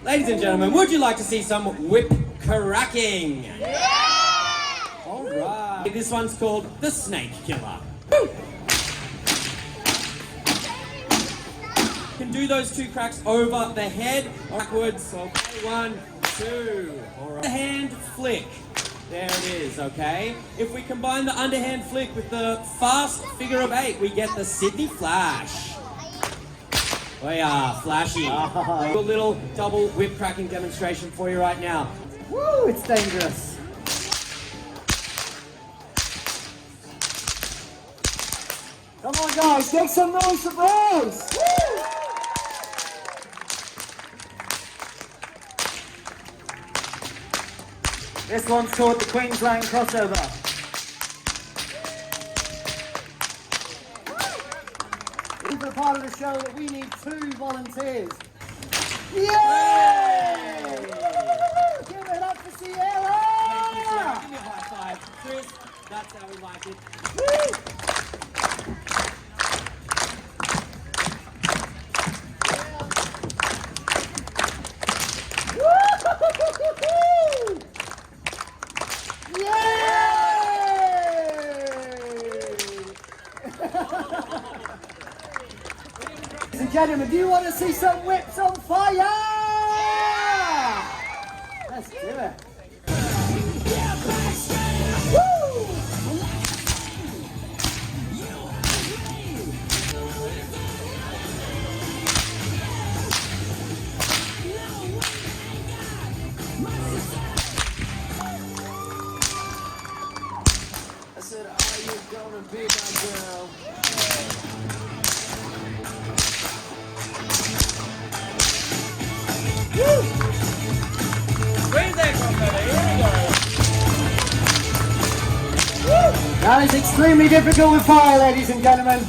Ladies and gentlemen, would you like to see some whip cracking? Yeah! All right. This one's called the Snake Killer. Woo! Can do those 2 cracks over the head, backwards. Okay, 1, 2. All right. The hand flick. There it is, okay? If we combine the underhand flick with the fast figure of 8, we get the Sydney Flash. Oh yeah, flashy. A little double whip cracking demonstration for you right now. Woo, it's dangerous. Come on guys, make some noise for Bruce. Woo! This one's called the Queensland crossover. This is the part of the show that we need 2 volunteers. Yay! Give it up for Sierra! Thank you, Sarah. Give me a high five. Chris, that's how we like it. Woo! Ladies and gentlemen, do you want to see some whips on fire? Let's do it. Woo! I said, are you gonna be my girl? Where's that from, baby? Here we go. That is extremely difficult with fire, ladies and gentlemen.